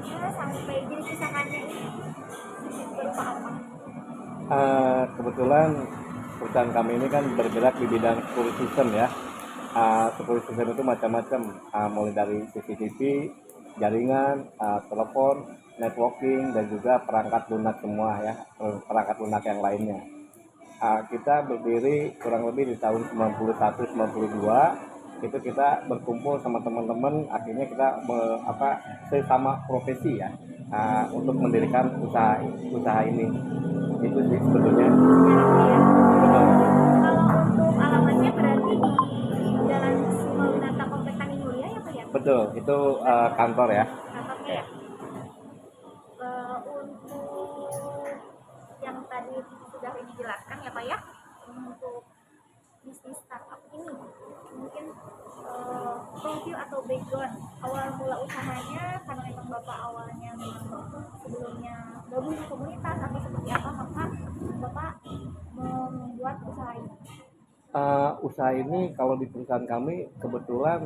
awalnya sampai jadi pisahannya ini berupa apa? Kebetulan perusahaan kami ini kan bergerak di bidang security system ya. Security system itu macam-macam, mulai dari CCTV, jaringan, telepon, networking, dan juga perangkat lunak semua ya, perangkat lunak yang lainnya. Kita berdiri kurang lebih di tahun 91-92. Itu kita berkumpul sama teman-teman, akhirnya kita sesama profesi ya, untuk mendirikan usaha ini. Itu sih sebetulnya. Betul. Kalau untuk alamatnya berarti di Jalan Simawinata Komplek Tani Mulia ya Pak ya? Betul, itu kantor ya. Kantornya ya? Untuk yang tadi sudah ini jelaskan ya Pak ya, untuk bisnis startup ini mungkin profil atau background awal mula usahanya, karena memang Bapak awalnya memang sebelumnya gabung di komunitas atau seperti apa maka Bapak membuat usaha ini? Usaha ini kalau di perusahaan kami kebetulan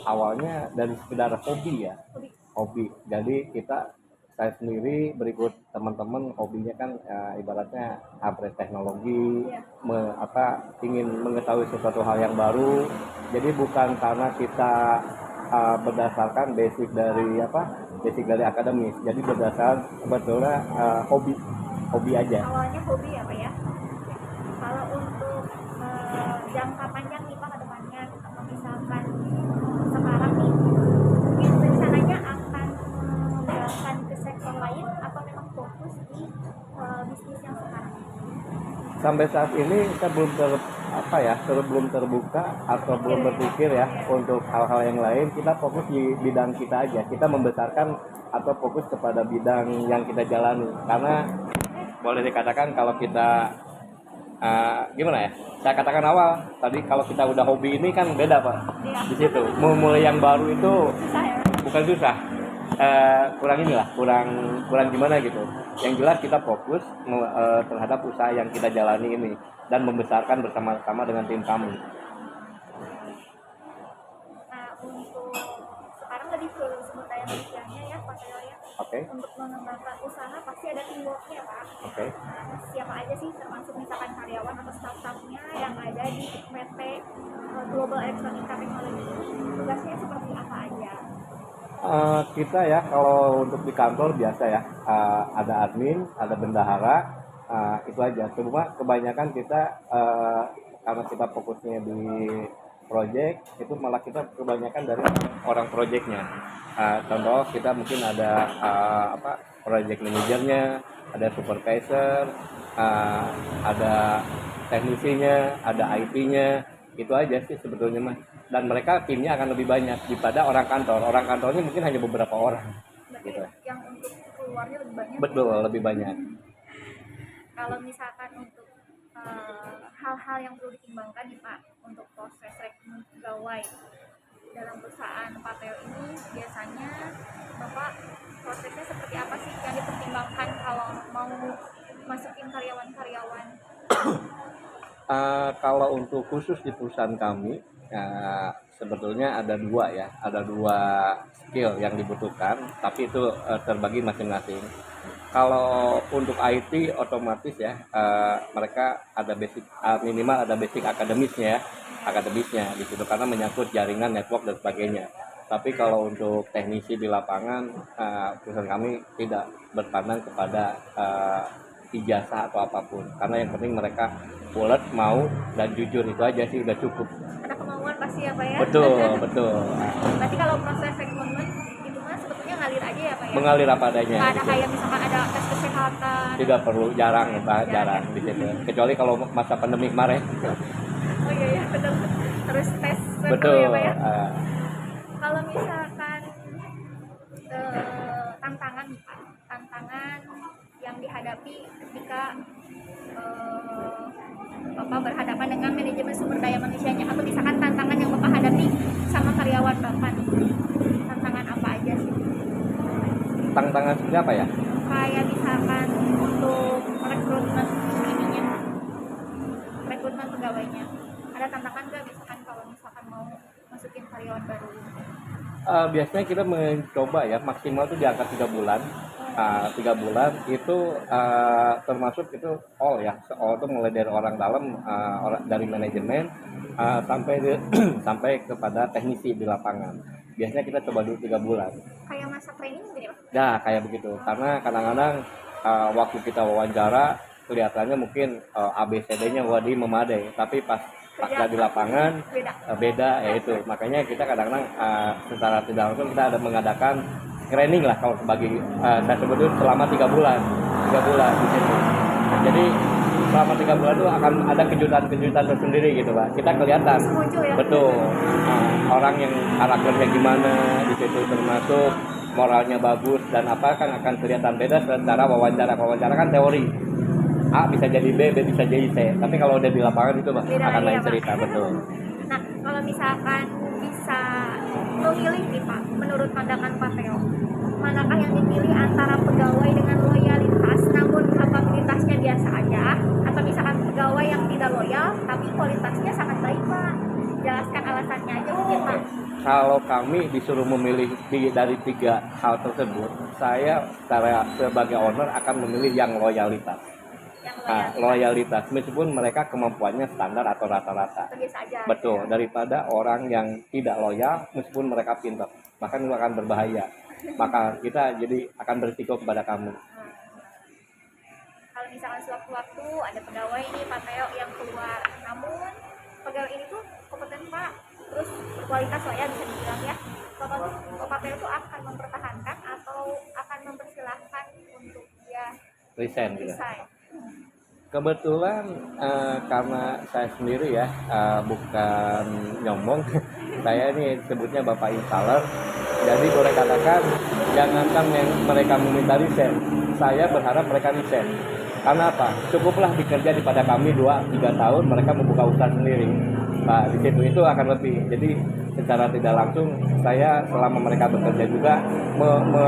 awalnya dari sekedar hobi ya, Hobi. hobi. Jadi saya sendiri berikut teman-teman hobinya kan ibaratnya upgrade teknologi, Iya. ingin mengetahui sesuatu hal yang baru. Jadi bukan karena kita berdasarkan basic dari akademis. Jadi berdasarkan sebetulnya hobi, hobi aja. Awalnya hobi ya Pak ya. Kalau untuk jangka panjang nih Pak ke depannya, atau misalkan sekarang nih mungkin rencananya akan mengembangkan ke sektor lain atau memang fokus di bisnis yang sekarang? Sampai saat ini kita belum terbuka atau belum berpikir ya untuk hal-hal yang lain. Kita fokus di bidang kita aja. Kita membesarkan atau fokus kepada bidang yang kita jalani. Karena boleh dikatakan kalau kita gimana ya? Saya katakan awal tadi kalau kita udah hobi ini kan beda Pak. Iya. Di situ mulai yang baru itu Susah ya? bukan susah, kurang gimana gitu. Yang jelas kita fokus terhadap usaha yang kita jalani ini dan membesarkan bersama-sama dengan tim kami. Nah, untuk sekarang lebih ke sumber daya manusianya ya Pak Teo ya. Oke. Untuk mengembangkan usaha pasti ada teamworknya Pak. Oke. Nah, siapa aja sih termasuk misalkan karyawan atau staff-staffnya yang ada di PT Global Electronic Technology, tugasnya seperti apa aja? Kita ya kalau untuk di kantor biasa ya, ada admin, ada bendahara, itu aja. Cuma kebanyakan kita karena kita fokusnya di project, itu malah kita kebanyakan dari orang projectnya. Contoh kita mungkin ada project manajernya, ada supervisor, ada teknisinya, ada IT-nya, itu aja sih sebetulnya mah. Dan mereka timnya akan lebih banyak daripada orang kantor. Orang kantornya mungkin hanya beberapa orang. Berarti Gitu. yang untuk keluarnya lebih banyak. Betul, lebih banyak. Kalau misalkan untuk hal-hal yang perlu ditimbangkan nih Pak untuk proses rekrutmen pegawai dalam perusahaan Pak Teo ini, biasanya Bapak prosesnya seperti apa sih yang dipertimbangkan kalau mau masukin karyawan-karyawan? Kalau untuk khusus di perusahaan kami, sebetulnya ada dua skill yang dibutuhkan, tapi itu terbagi masing-masing. Kalau untuk IT otomatis ya, mereka ada basic, minimal ada basic akademisnya di situ karena menyangkut jaringan, network dan sebagainya. Tapi kalau untuk teknisi di lapangan, perusahaan kami tidak berpandang kepada ijazah atau apapun, karena yang penting mereka bulat, mau dan jujur, itu aja sih udah cukup. Ada kemauan pasti ya Pak ya? Betul. Berarti kalau proses rekrutmen itu mah sebetulnya ngalir aja ya Pak ya? Mengalir apa adanya. Nggak ada kayak misalkan ada tes kesehatan? Tidak perlu, jarang di situ. Kecuali kalau masa pandemi kemarin. Oh iya betul. Terus tes Betul. ya Pak ya? Kalau misalkan tantangan Pak, tantangan yang dihadapi ketika Bapak berhadapan dengan manajemen sumber daya manusianya, atau misalkan tantangan yang Bapak hadapi sama karyawan Bapak nih, tantangan apa aja sih? Tantangan seperti apa ya? Kayak misalkan untuk rekrutmen pegawainya, ada tantangan nggak misalkan kalau misalkan mau masukin karyawan baru? Biasanya kita mencoba ya maksimal tuh di angka 3 bulan. 3 bulan itu termasuk itu all ya, all itu mulai dari orang dalam, dari manajemen sampai sampai kepada teknisi di lapangan. Biasanya kita coba dulu 3 bulan. Kayak masa training gitu ya Pak? Ya kayak begitu. Karena kadang-kadang waktu kita wawancara kelihatannya mungkin ABCD-nya wadi memadai, tapi pas fakta di lapangan Beda. beda ya itu. Makanya kita kadang-kadang secara tidak langsung kita ada mengadakan screening lah kalau bagi saya sebut itu selama 3 bulan, 3 bulan di situ. Jadi selama 3 bulan itu akan ada kejutan-kejutan tersendiri gitu Pak. Kita kelihatan Muncul ya. betul orang yang karakternya gimana di situ, termasuk moralnya bagus dan apa kan akan kelihatan beda secara wawancara. Wawancara kan teori, A bisa jadi B, B bisa jadi C. Tapi kalau udah di lapangan itu Pak, Beda akan lagi lain ya, Pak. cerita betul. Nah, kalau misalkan bisa memilih nih Pak, menurut pandangan Pak Theo, manakah yang dipilih antara pegawai dengan loyalitas namun kapabilitasnya biasa aja, atau misalkan pegawai yang tidak loyal tapi kualitasnya sangat baik Pak? Jelaskan alasannya aja mungkin Pak. Kalau kami disuruh memilih dari 3 hal tersebut, saya sebagai owner akan memilih yang loyalitas. Yang Loyalitas meskipun mereka kemampuannya standar atau rata-rata. atau biasa aja. Betul, daripada orang yang tidak loyal meskipun mereka pintar, bahkan itu akan berbahaya. Maka kita jadi akan berisiko kepada kamu. Kalau misalkan sewaktu-waktu ada pegawai nih Pak Theo yang keluar, namun pegawai ini tuh kompeten Pak, terus berkualitas lah ya bisa dibilang ya. Kalau Pak Theo tuh akan mempertahankan atau akan mempersilahkan untuk dia Resign gitu. resign? Kebetulan karena saya sendiri ya, bukan nyombong, saya ini sebutnya Bapak Installer. Jadi boleh katakan jangankan yang mereka meminta resign, saya berharap mereka resign. Karena apa? Cukuplah bekerja di pada kami 2-3 tahun, mereka membuka usaha sendiri. Nah, di situ itu akan lebih. Jadi secara tidak langsung saya selama mereka bekerja juga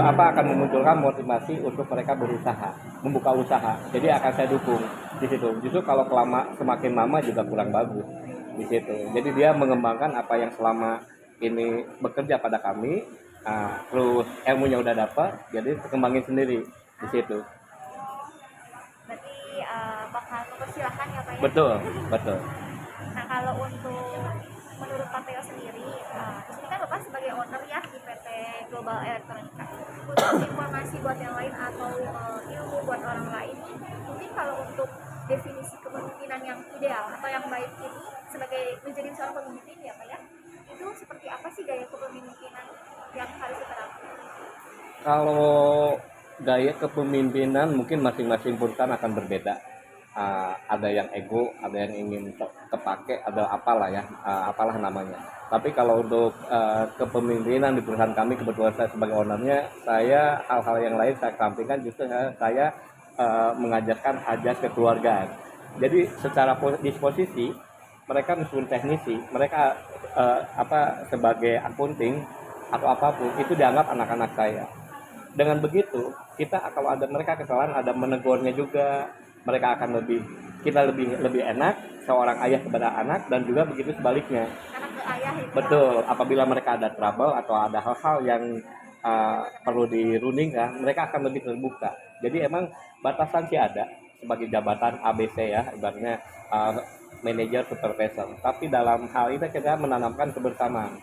akan memunculkan motivasi untuk mereka berusaha, membuka usaha. Jadi akan saya dukung di situ. Justru kalau semakin lama juga kurang bagus di situ. Jadi dia mengembangkan apa yang selama ini bekerja pada kami, terus ilmunya udah dapat, jadi kembangin sendiri di situ. Berarti bakal mempersilahkan ya Pak ya? Betul, betul. Nah kalau untuk menurut Pak Theo sendiri, di sini kan Bapak sebagai owner ya di PT Global Elektronika. Untuk informasi buat yang lain atau ilmu buat orang lain, mungkin kalau untuk definisi kepemimpinan yang ideal atau yang baik ini sebagai menjadi seorang pemimpin ya Pak ya, itu seperti apa sih gaya kepemimpinan yang harus diterapkan? Kalau gaya kepemimpinan mungkin masing-masing perusahaan akan berbeda. Ada yang ego, ada yang ingin kepake, ada apalah ya, apalah namanya. Tapi kalau untuk kepemimpinan di perusahaan kami, kebetulan saya sebagai ownernya, saya hal-hal yang lain saya sampingkan, justru saya mengajarkan ajas kekeluargaan. Jadi secara disposisi mereka meskipun teknisi, mereka sebagai akunting atau apapun itu dianggap anak-anak saya. Dengan begitu kita kalau ada mereka kesalahan ada menegurnya juga, mereka akan kita lebih enak seorang ayah kepada anak, dan juga begitu sebaliknya. Anak ke ayah itu Betul, apabila mereka ada trouble atau ada hal-hal yang perlu dirundingkan, mereka akan lebih terbuka. Jadi emang batasan sih ada sebagai jabatan ABC ya, ibaratnya manajer supervisor. Tapi dalam hal ini kita menanamkan kebersamaan.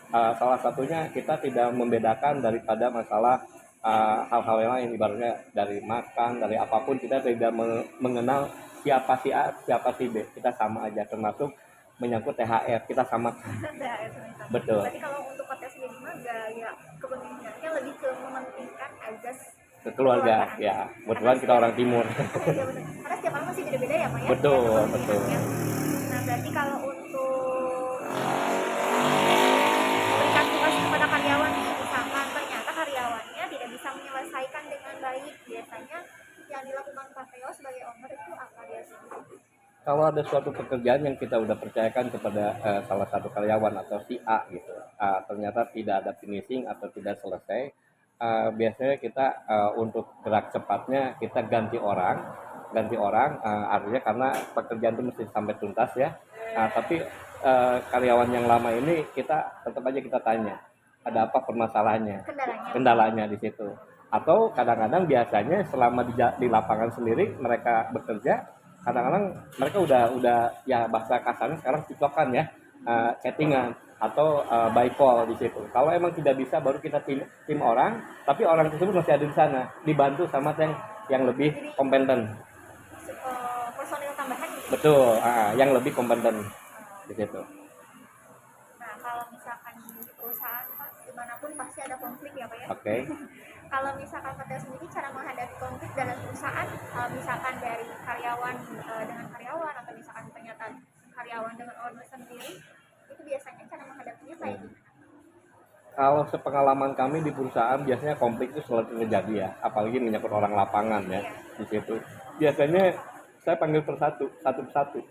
Salah satunya kita tidak membedakan daripada masalah hal-hal yang lain, ibaratnya dari makan, dari apapun, kita tidak mengenal siapa si A, siapa si B, kita sama aja, termasuk menyangkut THR kita sama. Betul. Berarti kalau untuk Pak Theo sendiri mah gaya kepemimpinannya lebih ke mementingkan ajas Keluarga ya, kebetulan kita orang timur. Iya benar. Karena setiap orang masih beda-beda ya Pak ya. Betul, betul. Nah berarti kalau untuk memberikan tugas kepada karyawan nih, misalkan ternyata karyawannya tidak bisa menyelesaikan dengan baik, biasanya yang dilakukan Pak Theo sebagai owner itu apa biasanya? Kalau ada suatu pekerjaan yang kita udah percayakan kepada salah satu karyawan atau si A gitu, ternyata tidak ada finishing atau tidak selesai, biasanya kita untuk gerak cepatnya kita ganti orang, artinya karena pekerjaan itu mesti sampai tuntas ya. Tapi karyawan yang lama ini kita tetap aja kita tanya, ada apa permasalahannya, Kendalanya. kendalanya di situ. Atau kadang-kadang biasanya selama di lapangan sendiri mereka bekerja, kadang-kadang mereka udah ya bahasa kasarnya sekarang tiktokan ya, chattingan atau by call di situ. Kalau emang tidak bisa baru kita tim orang, tapi orang tersebut masih ada di sana, dibantu sama yang lebih Jadi kompeten. personil tambahan gitu. Betul, yang lebih kompeten di situ. Nah, kalau misalkan di perusahaan Pak, dimanapun pasti ada konflik ya Pak ya. Oke. Kalau misalkan Pak Teo sendiri cara menghadapi konflik dalam perusahaan, misalkan dari karyawan dengan karyawan atau misalkan ternyata karyawan dengan owner sendiri, itu biasanya cara menghadapinya kayak gimana? Kalau sepengalaman kami di perusahaan biasanya konflik itu selalu terjadi ya, apalagi menyangkut orang lapangan ya di situ. Biasanya saya panggil satu persatu.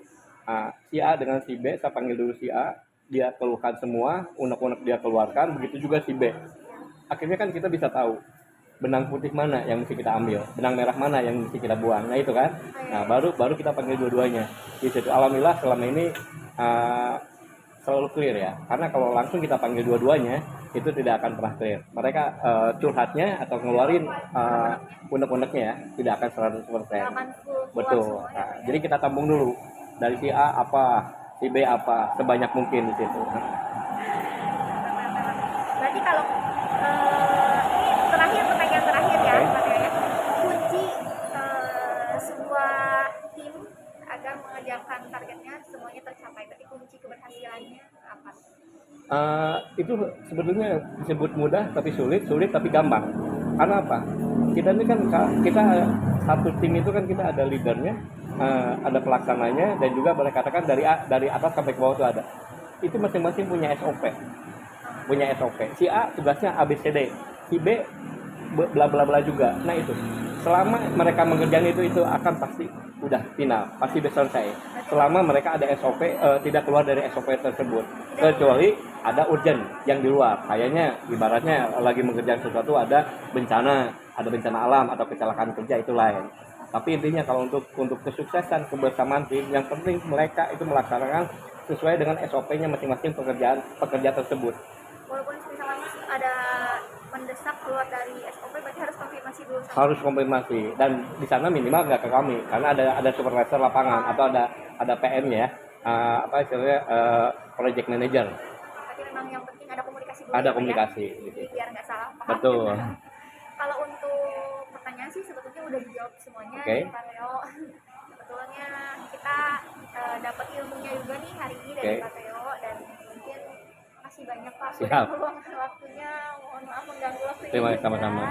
Si A dengan si B, saya panggil dulu si A, dia keluhkan semua, unek-unek dia keluarkan, begitu juga si B. Akhirnya kan kita bisa tahu benang putih mana yang mesti kita ambil, benang merah mana yang mesti kita buang. Nah itu kan. Nah baru kita panggil dua-duanya. Di situ alhamdulillah selama ini selalu clear ya. Karena kalau langsung kita panggil dua-duanya itu tidak akan pernah clear. Mereka curhatnya atau ngeluarin unek-uneknya ya, tidak akan 100%. Akan full keluar Betul. semua ya, Pak ya? Jadi kita tampung dulu dari si A apa, si B apa, sebanyak mungkin di situ. Berarti kalau ini terakhir pertanyaan terakhir ya Oke. Pak Teo ya. Kunci sebuah tim agar mengerjakan targetnya semuanya tercapai. Berarti kunci keberhasilannya apa? Itu sebetulnya disebut mudah tapi sulit tapi gampang. Karena apa? Kita ini kan kita satu tim itu kan kita ada leadernya, ada pelaksananya dan juga boleh katakan dari atas sampai ke bawah itu ada. Itu masing-masing punya SOP. Si A tugasnya ABCD, si B bla bla bla juga. Nah itu selama mereka mengerjakan itu akan pasti udah final, pasti udah selesai. Selama mereka ada SOP, tidak keluar dari SOP tersebut, kecuali ada urgent yang di luar. Kayaknya ibaratnya lagi mengerjakan sesuatu ada bencana alam atau kecelakaan kerja itu lain. Tapi intinya kalau untuk kesuksesan kebersamaan tim, yang penting mereka itu melaksanakan sesuai dengan SOP-nya masing-masing pekerja tersebut. Walaupun misalnya ada mendesak keluar dari SOP, berarti harus konfirmasi dulu sama Harus konfirmasi dan di sana minimal nggak ke kami karena ada supervisor lapangan atau ada PM-nya ya, apa istilahnya, project manager. berarti memang yang penting ada komunikasi dulu Ada ya, Pak, komunikasi ya? gitu. Jadi biar nggak salah paham. Betul. Kalau untuk pertanyaan sih sebetulnya udah dijawab semuanya Oke. nih Pak Teo. Sebetulnya kita dapat ilmunya juga nih hari ini dari Oke. Pak Teo dan mungkin masih banyak Pak Siap. meluangkan waktunya. Mohon maaf mengganggu waktunya. Terima kasih juga. sama-sama.